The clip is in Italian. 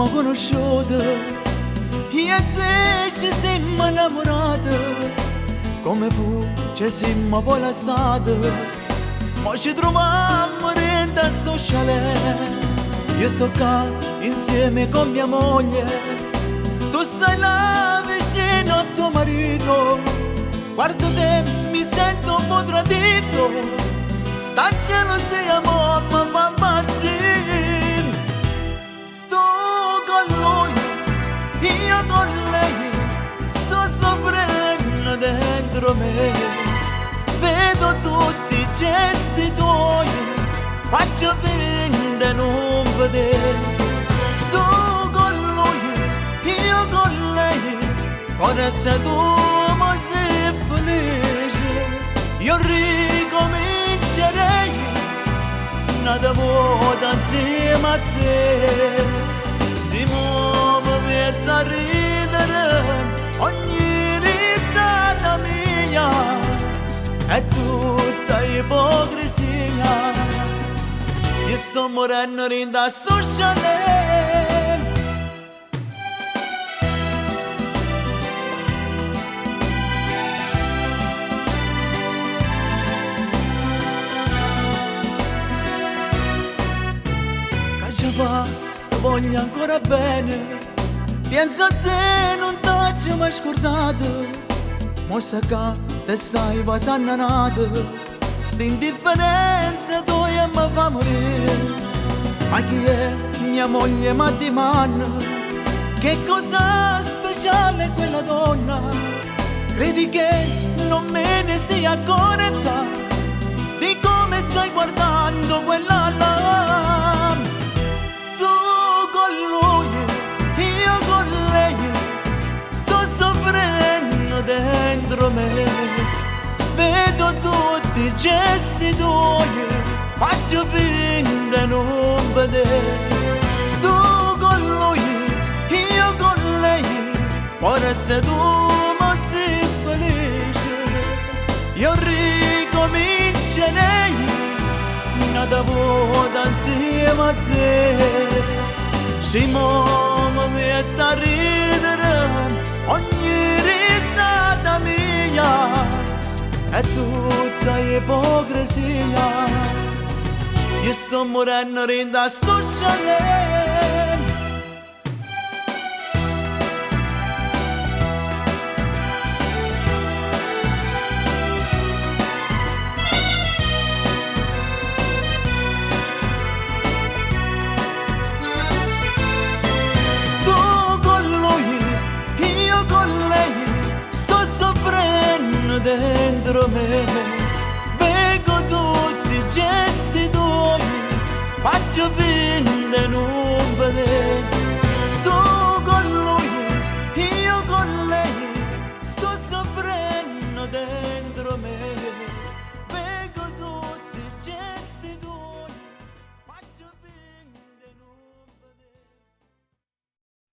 siamo conosciute, io e te ci siamo innamorate, come fu ci siamo poi lasciate, ma ci troviamo dentro a sto chalet. Io sto qua insieme con mia moglie, tu stai là vicino a tuo marito, guardo te, mi sento un po' tradito, sta gelosia mamma fa impazzire. Tu con lui, io con lei, sto soffrendo dentro me, vedo tutti i gesti tuoi, faccio finta non vedere. Tu con lui, io con lei, ora sei tu ma sei felice. Io ricomincerei nada vuota insieme a te. Si muove mezzo a ridere, ogni risata mia è tutta ipocrisia. Io sto morendo in da sto chalet. Caccia ti voglio ancora bene, penso a te, non t'ho mai scordato, mostra che te stai passando nato. Sta indifferenza tua mi fa morire. Ma chi è mia moglie ma di mano? Che cosa speciale è quella donna? Credi che non me ne sia accorta di come stai guardando quella là? Tu con lui, io con lei, sto soffrendo dentro me. Vedo tutti i gesti tuoi, faccio finta non vedere. Tu con lui, io con lei, ora sei tu ma sei felice. Io ricomincerei nada vuota insieme a te. Si muove mi mette a ridere, ogni risata mia è tutta ipocrisia. Io sto morendo in da sto chalet.